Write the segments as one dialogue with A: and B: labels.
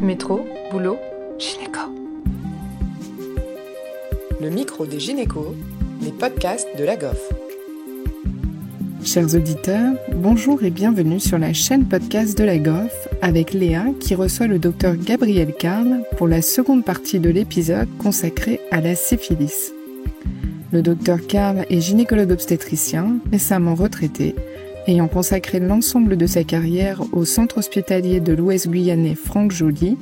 A: Métro, boulot, gynéco. Le micro des gynécos, les podcasts de la GOF.
B: Chers auditeurs, bonjour et bienvenue sur la chaîne podcast de la GOF avec Léa qui reçoit le docteur Gabriel Carle pour la seconde partie de l'épisode consacré à la syphilis. Le docteur Carle est gynécologue obstétricien, récemment retraité, ayant consacré l'ensemble de sa carrière au centre hospitalier de l'Ouest guyanais Franck Joly,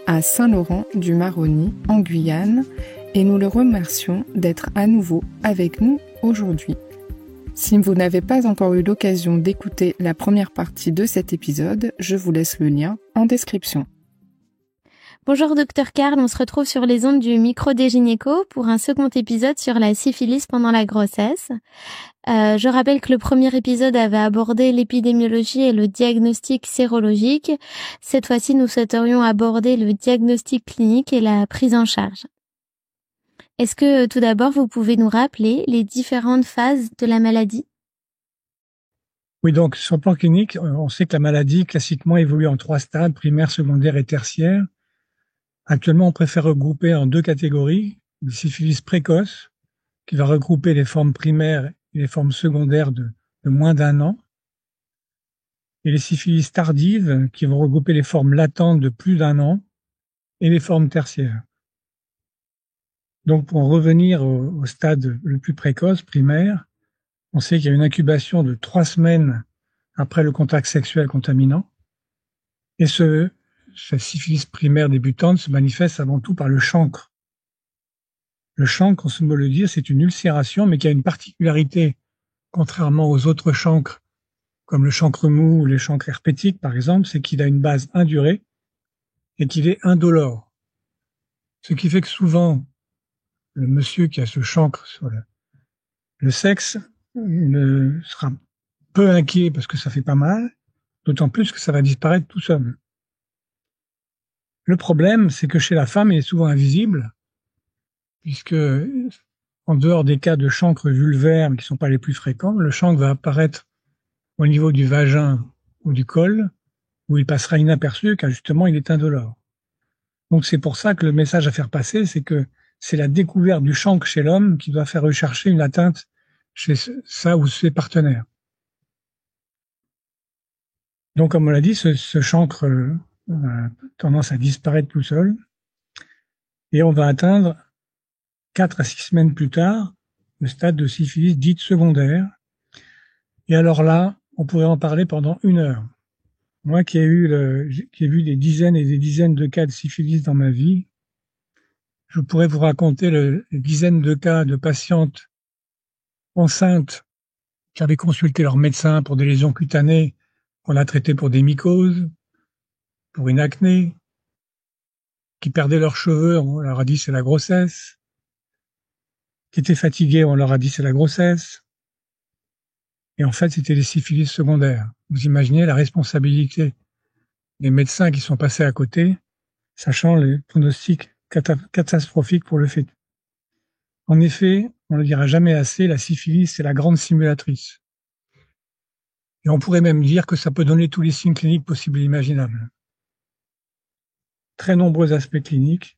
B: à Saint-Laurent-du-Maroni, en Guyane, et nous le remercions d'être à nouveau avec nous aujourd'hui. Si vous n'avez pas encore eu l'occasion d'écouter la première partie de cet épisode, je vous laisse le lien en description.
C: Bonjour Dr Carle, on se retrouve sur les ondes du micro des gynécos pour un second épisode sur la syphilis pendant la grossesse. Je rappelle que le premier épisode avait abordé l'épidémiologie et le diagnostic sérologique. Cette fois-ci, nous souhaiterions aborder le diagnostic clinique et la prise en charge. Est-ce que tout d'abord, vous pouvez nous rappeler les différentes phases de la maladie ?
D: Oui, donc sur le plan clinique, on sait que la maladie classiquement évolue en 3 stades, primaire, secondaire et tertiaire. Actuellement, on préfère regrouper en 2 catégories. Le syphilis précoce, qui va regrouper les formes primaires et les formes secondaires de moins d'1 an. Et les syphilis tardives, qui vont regrouper les formes latentes de plus d'1 an et les formes tertiaires. Donc, pour en revenir au stade le plus précoce, primaire, on sait qu'il y a une incubation de 3 semaines après le contact sexuel contaminant. Et cette syphilis primaire débutante se manifeste avant tout par le chancre. Le chancre, on se peut le dire, c'est une ulcération, mais qui a une particularité, contrairement aux autres chancres, comme le chancre mou ou les chancres herpétiques, par exemple, c'est qu'il a une base indurée et qu'il est indolore. Ce qui fait que souvent, le monsieur qui a ce chancre sur le sexe ne sera peu inquiet parce que ça fait pas mal, d'autant plus que ça va disparaître tout seul. Le problème, c'est que chez la femme, il est souvent invisible, puisque en dehors des cas de chancre vulvaire, mais qui ne sont pas les plus fréquents, le chancre va apparaître au niveau du vagin ou du col, où il passera inaperçu, car justement, il est indolore. Donc c'est pour ça que le message à faire passer, c'est que c'est la découverte du chancre chez l'homme qui doit faire rechercher une atteinte chez sa ou ses partenaires. Donc, comme on l'a dit, ce chancre a tendance à disparaître tout seul, et on va atteindre 4 à 6 semaines plus tard le stade de syphilis dite secondaire. Et alors là, on pourrait en parler pendant 1 heure. Moi qui ai vu des dizaines et des dizaines de cas de syphilis dans ma vie, je pourrais vous raconter les dizaines de cas de patientes enceintes qui avaient consulté leur médecin pour des lésions cutanées qu'on a traitées pour des mycoses, pour une acné, qui perdaient leurs cheveux, on leur a dit c'est la grossesse, qui étaient fatigués, on leur a dit c'est la grossesse, et en fait c'était des syphilis secondaires. Vous imaginez la responsabilité des médecins qui sont passés à côté, sachant les pronostics catastrophiques pour le fœtus. En effet, on ne le dira jamais assez, la syphilis c'est la grande simulatrice. Et on pourrait même dire que ça peut donner tous les signes cliniques possibles et imaginables. Très nombreux aspects cliniques.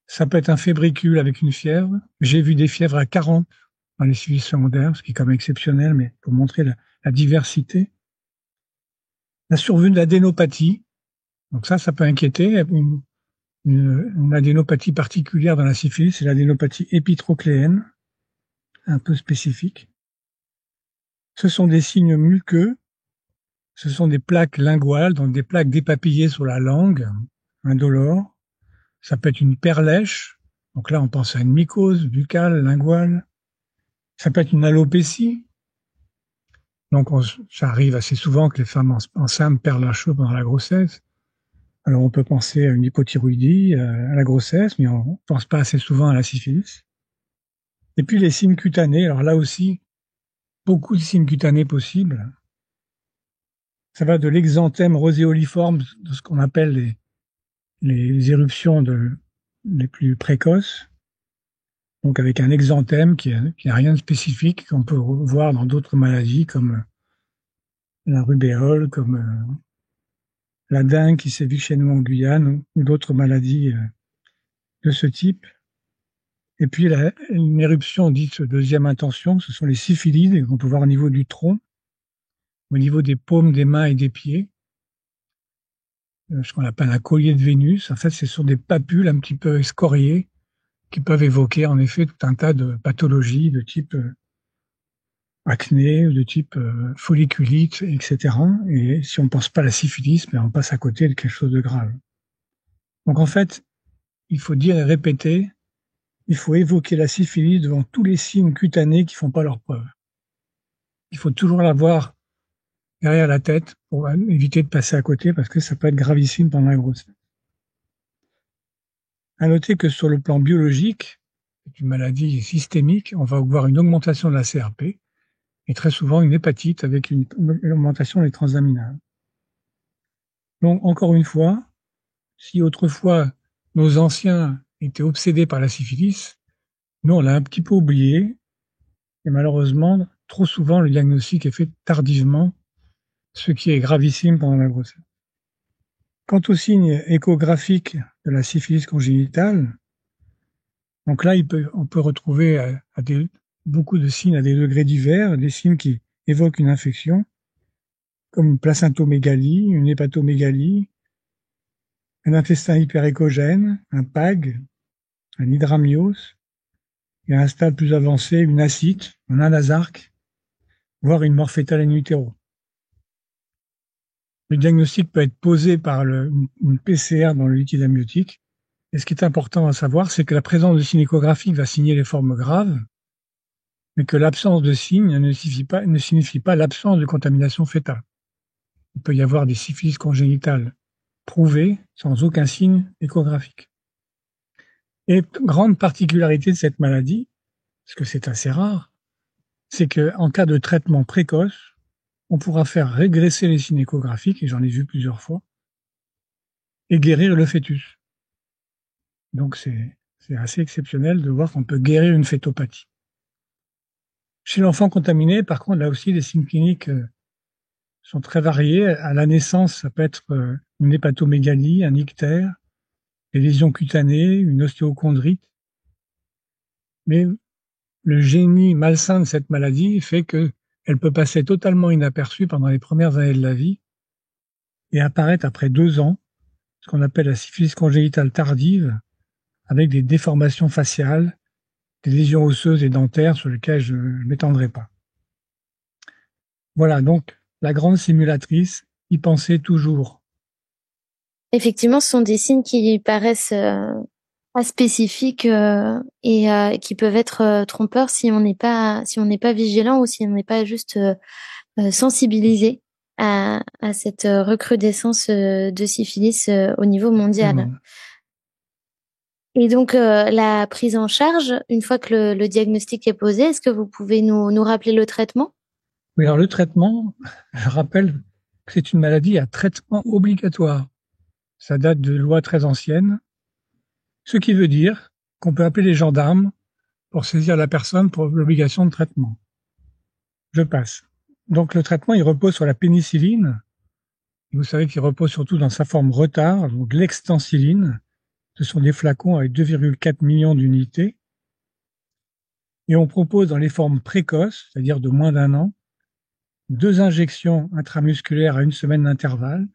D: Ça peut être un fébricule avec une fièvre. J'ai vu des fièvres à 40 dans les syphilis secondaires, ce qui est quand même exceptionnel, mais pour montrer la diversité. La survenue de l'adénopathie. Donc ça peut inquiéter. Une adénopathie particulière dans la syphilis, c'est l'adénopathie épitrochléenne, un peu spécifique. Ce sont des signes muqueux. Ce sont des plaques linguales, donc des plaques dépapillées sur la langue, indolores. Ça peut être une perlèche. Donc là, on pense à une mycose buccale, linguale. Ça peut être une alopécie. Donc ça arrive assez souvent que les femmes enceintes perdent leurs cheveux pendant la grossesse. Alors on peut penser à une hypothyroïdie, à la grossesse, mais on ne pense pas assez souvent à la syphilis. Et puis les signes cutanés. Alors là aussi, beaucoup de signes cutanés possibles. Ça va de l'exanthème roséoliforme, de ce qu'on appelle les éruptions les plus précoces, donc avec un exanthème qui n'a rien de spécifique, qu'on peut voir dans d'autres maladies comme la rubéole, comme la dengue qui sévit chez nous en Guyane ou d'autres maladies de ce type. Et puis une éruption dite deuxième intention, ce sont les syphilides qu'on peut voir au niveau du tronc, au niveau des paumes des mains et des pieds, ce qu'on appelle un collier de Vénus. En fait, ce sont des papules un petit peu excoriées qui peuvent évoquer en effet tout un tas de pathologies de type acné, de type folliculite, etc. Et si on ne pense pas à la syphilis, on passe à côté de quelque chose de grave. Donc en fait, il faut dire et répéter, il faut évoquer la syphilis devant tous les signes cutanés qui font pas leur preuve. Il faut toujours l'avoir derrière la tête pour éviter de passer à côté parce que ça peut être gravissime pendant la grossesse. À noter que sur le plan biologique, c'est une maladie systémique, on va voir une augmentation de la CRP et très souvent une hépatite avec une augmentation des transaminales. Donc encore une fois, si autrefois nos anciens étaient obsédés par la syphilis, nous on l'a un petit peu oublié et malheureusement trop souvent le diagnostic est fait tardivement, ce qui est gravissime pendant la grossesse. Quant aux signes échographiques de la syphilis congénitale, donc là on peut retrouver beaucoup de signes à des degrés divers, des signes qui évoquent une infection, comme une placentomégalie, une hépatomégalie, un intestin hyperéchogène, un PAG, un hydramnios, et à un stade plus avancé, une ascite, un anasarque, voire une mort fœtale in utero. Le diagnostic peut être posé par une PCR dans le liquide amniotique. Et ce qui est important à savoir, c'est que la présence de signes échographiques va signer les formes graves, mais que l'absence de signes ne signifie pas l'absence de contamination fœtale. Il peut y avoir des syphilis congénitales prouvées sans aucun signe échographique. Et grande particularité de cette maladie, parce que c'est assez rare, c'est qu'en cas de traitement précoce, on pourra faire régresser les signes échographiques, et j'en ai vu plusieurs fois, et guérir le fœtus. Donc c'est assez exceptionnel de voir qu'on peut guérir une fœtopathie. Chez l'enfant contaminé, par contre, là aussi, les signes cliniques sont très variés. À la naissance, ça peut être une hépatomégalie, un ictère, des lésions cutanées, une ostéochondrite. Mais le génie malsain de cette maladie fait qu'elle peut passer totalement inaperçue pendant les premières années de la vie et apparaître après 2 ans, ce qu'on appelle la syphilis congénitale tardive, avec des déformations faciales, des lésions osseuses et dentaires sur lesquelles je ne m'étendrai pas. Voilà, donc la grande simulatrice, y penser toujours.
C: Effectivement, ce sont des signes qui paraissent pas spécifiques et qui peuvent être trompeurs si on n'est pas vigilant ou si on n'est pas juste sensibilisé à cette recrudescence de syphilis au niveau mondial. Et donc la prise en charge, une fois que le diagnostic est posé, est-ce que vous pouvez nous rappeler le traitement ?
D: Oui, alors le traitement, je rappelle que c'est une maladie à traitement obligatoire. Ça date de lois très anciennes, ce qui veut dire qu'on peut appeler les gendarmes pour saisir la personne pour l'obligation de traitement. Je passe. Donc le traitement, il repose sur la pénicilline. Vous savez qu'il repose surtout dans sa forme retard, donc l'extensiline. Ce sont des flacons avec 2,4 millions d'unités. Et on propose dans les formes précoces, c'est-à-dire de moins d'1 an, 2 injections intramusculaires à 1 semaine d'intervalle,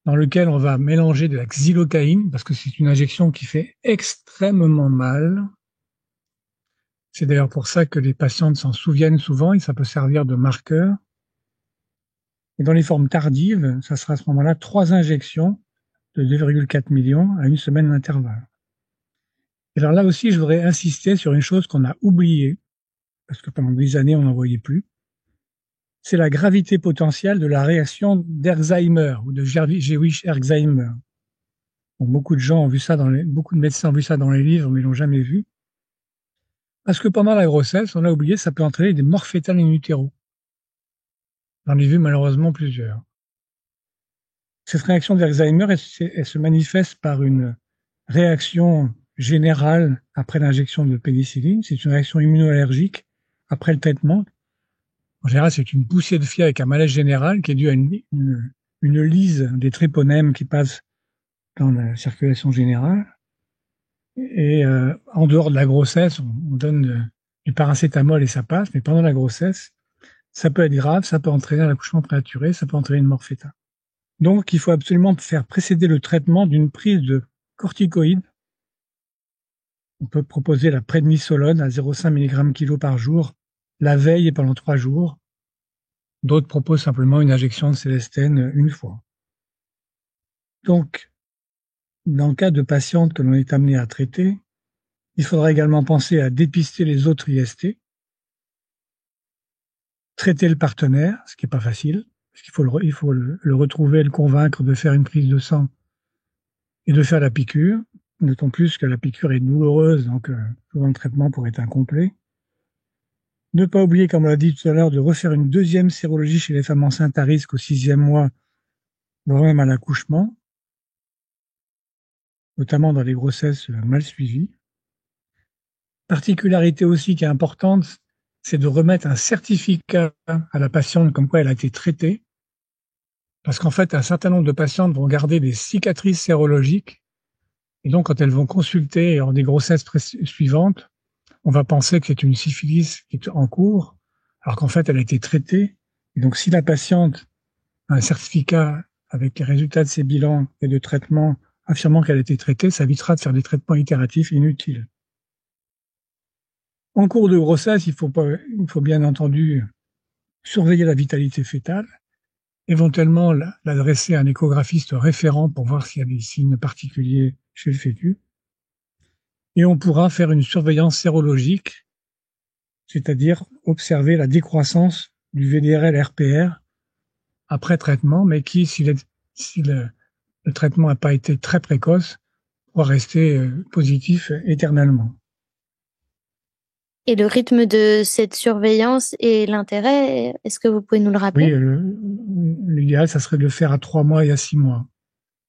D: dans lequel on va mélanger de la xylocaïne, parce que c'est une injection qui fait extrêmement mal. C'est d'ailleurs pour ça que les patientes s'en souviennent souvent et ça peut servir de marqueur. Et dans les formes tardives, ça sera à ce moment-là 3 injections de 2,4 millions à 1 semaine d'intervalle. Et alors là aussi, je voudrais insister sur une chose qu'on a oubliée, parce que pendant des années, on n'en voyait plus. C'est la gravité potentielle de la réaction d'Alzheimer ou de Jewish-Alzheimer. Bon, beaucoup de médecins ont vu ça dans les livres, mais l'ont jamais vu. Parce que pendant la grossesse, on a oublié, ça peut entraîner des morts fœtales in utero. J'en ai vu malheureusement plusieurs. Cette réaction d'Alzheimer, elle se manifeste par une réaction générale après l'injection de pénicilline. C'est une réaction immunoallergique après le traitement. En général, c'est une poussée de fièvre avec un malaise général qui est dû à une lyse des tryponèmes qui passe dans la circulation générale. Et en dehors de la grossesse, on donne du paracétamol et ça passe, mais pendant la grossesse, ça peut être grave, ça peut entraîner un accouchement prématuré, ça peut entraîner une mort fœtale. Donc, il faut absolument faire précéder le traitement d'une prise de corticoïdes. On peut proposer la prednisolone à 0,5 mg/kg par jour, la veille et pendant 3 jours. D'autres proposent simplement une injection de célestine une fois. Donc, dans le cas de patientes que l'on est amené à traiter, il faudra également penser à dépister les autres IST, traiter le partenaire, ce qui n'est pas facile, parce qu'il faut le retrouver, le convaincre de faire une prise de sang et de faire la piqûre, d'autant plus que la piqûre est douloureuse, donc souvent le traitement pourrait être incomplet. Ne pas oublier, comme on l'a dit tout à l'heure, de refaire une deuxième sérologie chez les femmes enceintes à risque au 6e mois, voire même à l'accouchement, notamment dans les grossesses mal suivies. Particularité aussi qui est importante, c'est de remettre un certificat à la patiente comme quoi elle a été traitée. Parce qu'en fait, un certain nombre de patientes vont garder des cicatrices sérologiques. Et donc, quand elles vont consulter en des grossesses suivantes, on va penser que c'est une syphilis qui est en cours, alors qu'en fait, elle a été traitée. Et donc, si la patiente a un certificat avec les résultats de ses bilans et de traitement affirmant qu'elle a été traitée, ça évitera de faire des traitements itératifs inutiles. En cours de grossesse, il faut bien entendu surveiller la vitalité fœtale, éventuellement l'adresser à un échographiste référent pour voir s'il y a des signes particuliers chez le fœtus. Et on pourra faire une surveillance sérologique, c'est-à-dire observer la décroissance du VDRL-RPR après traitement, mais qui, si le traitement n'a pas été très précoce, pourra rester positif éternellement.
C: Et le rythme de cette surveillance et l'intérêt, est-ce que vous pouvez nous le rappeler?
D: Oui, l'idéal, ça serait de le faire à 3 mois et à 6 mois.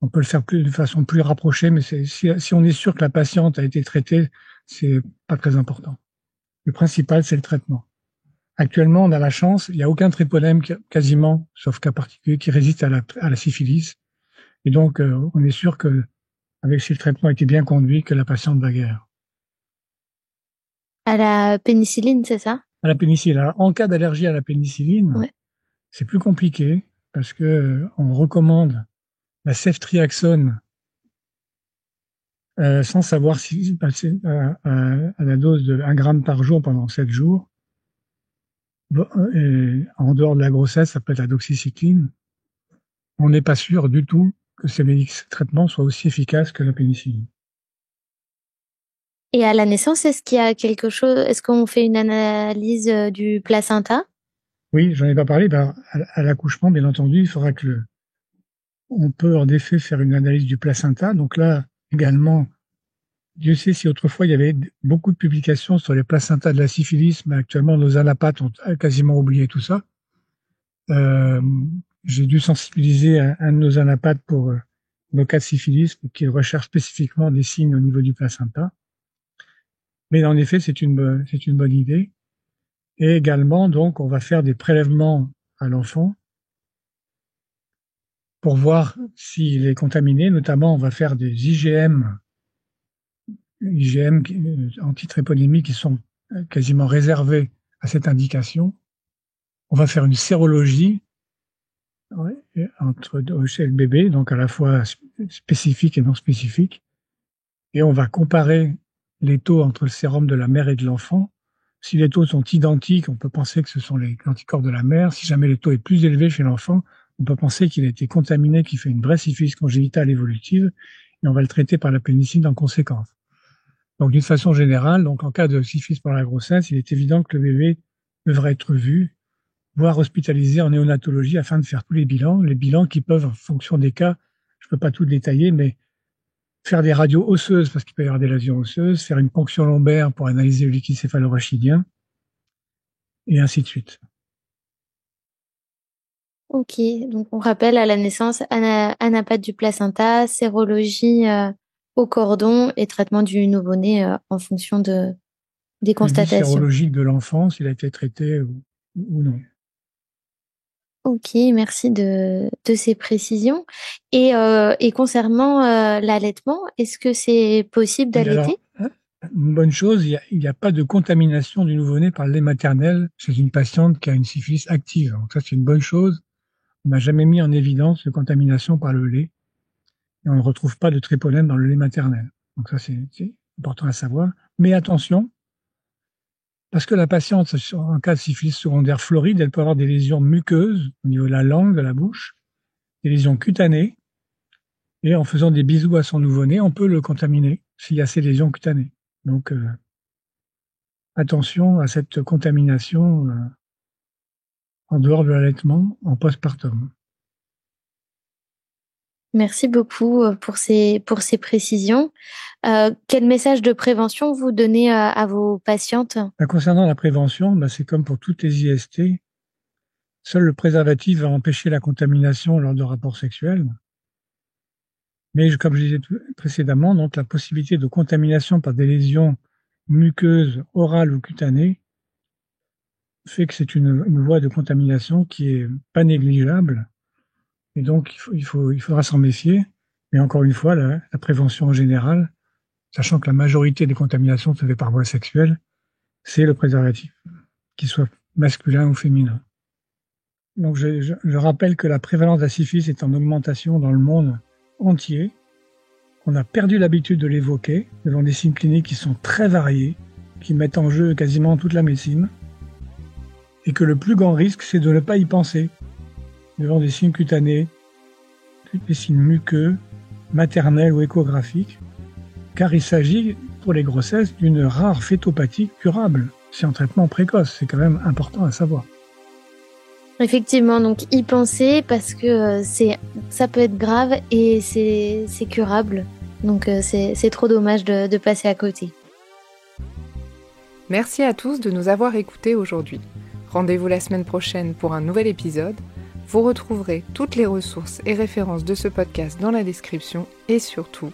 D: On peut le faire de façon plus rapprochée, mais si on est sûr que la patiente a été traitée, c'est pas très important. Le principal, c'est le traitement. Actuellement, on a la chance, il n'y a aucun tryponème quasiment, sauf cas particulier, qui résiste à la syphilis. Et donc, on est sûr que, si le traitement a été bien conduit, que la patiente va guérir.
C: À la pénicilline, c'est ça?
D: À la pénicilline. Alors, en cas d'allergie à la pénicilline, ouais, c'est plus compliqué parce que on recommande la ceftriaxone sans savoir si passer à la dose de 1 gramme par jour pendant 7 jours. Et en dehors de la grossesse, ça peut être la doxycycline. On n'est pas sûr du tout que ces traitements soient aussi efficaces que la pénicilline.
C: Et à la naissance, est-ce qu'il y a quelque chose, est-ce qu'on fait une analyse du placenta?
D: Oui, j'en ai pas parlé. À l'accouchement, bien entendu, il faudra on peut en effet faire une analyse du placenta. Donc là, également, Dieu sait si autrefois il y avait beaucoup de publications sur les placentas de la syphilis, mais actuellement nos allopathes ont quasiment oublié tout ça. J'ai dû sensibiliser un de nos allopathes pour nos cas de syphilis, pour qu'il recherche spécifiquement des signes au niveau du placenta. Mais en effet, c'est une bonne idée. Et également, donc, on va faire des prélèvements à l'enfant pour voir s'il est contaminé. Notamment, on va faire des IgM antitryponémiques qui sont quasiment réservés à cette indication. On va faire une sérologie chez le bébé, donc à la fois spécifique et non spécifique. Et on va comparer les taux entre le sérum de la mère et de l'enfant. Si les taux sont identiques, on peut penser que ce sont les anticorps de la mère. Si jamais le taux est plus élevé chez l'enfant, on peut penser qu'il a été contaminé, qu'il fait une vraie syphilis congénitale évolutive, et on va le traiter par la pénicilline en conséquence. Donc, d'une façon générale, donc en cas de syphilis pendant la grossesse, il est évident que le bébé devrait être vu, voire hospitalisé en néonatologie afin de faire tous les bilans qui peuvent, en fonction des cas, je peux pas tout détailler, mais faire des radios osseuses parce qu'il peut y avoir des lésions osseuses, faire une ponction lombaire pour analyser le liquide céphalorachidien, et ainsi de suite.
C: Ok, donc on rappelle à la naissance, anapathe du placenta, sérologie au cordon et traitement du nouveau-né en fonction des constatations.
D: Sérologique de l'enfant, s'il a été traité ou non.
C: Ok, merci de ces précisions. Et concernant l'allaitement, est-ce que c'est possible
D: Oui, alors,
C: d'allaiter?
D: une bonne chose, il y a pas de contamination du nouveau-né par le lait maternel chez une patiente qui a une syphilis active. Donc ça, c'est une bonne chose. On n'a jamais mis en évidence de contamination par le lait et on ne retrouve pas de tripolène dans le lait maternel. Donc ça, c'est important à savoir. Mais attention, parce que la patiente, en cas de syphilis secondaire floride, elle peut avoir des lésions muqueuses au niveau de la langue, de la bouche, des lésions cutanées, et en faisant des bisous à son nouveau-né, on peut le contaminer s'il y a ces lésions cutanées. Donc, attention à cette contamination en dehors de l'allaitement, en postpartum.
C: Merci beaucoup pour ces précisions. Quel message de prévention vous donnez à vos patientes?
D: Concernant la prévention, c'est comme pour toutes les IST, seul le préservatif va empêcher la contamination lors de rapports sexuels. Mais comme je disais précédemment, donc la possibilité de contamination par des lésions muqueuses, orales ou cutanées fait que c'est une voie de contamination qui est pas négligeable. Et donc, il faudra s'en méfier. Mais encore une fois, la prévention en général, sachant que la majorité des contaminations se fait par voie sexuelle, c'est le préservatif, qu'il soit masculin ou féminin. Donc, je rappelle que la prévalence de la syphilis est en augmentation dans le monde entier. On a perdu l'habitude de l'évoquer devant des signes cliniques qui sont très variés, qui mettent en jeu quasiment toute la médecine. Et que le plus grand risque, c'est de ne pas y penser devant des signes cutanés, des signes muqueux, maternels ou échographiques, car il s'agit pour les grossesses d'une rare phétopathie curable. C'est un traitement précoce, c'est quand même important à savoir.
C: Effectivement, donc y penser parce que ça peut être grave et c'est curable. Donc c'est trop dommage de passer à côté.
A: Merci à tous de nous avoir écoutés aujourd'hui. Rendez-vous la semaine prochaine pour un nouvel épisode. Vous retrouverez toutes les ressources et références de ce podcast dans la description et surtout,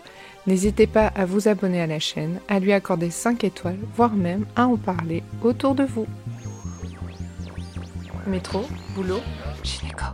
A: n'hésitez pas à vous abonner à la chaîne, à lui accorder 5 étoiles, voire même à en parler autour de vous. Métro, boulot, gynéco.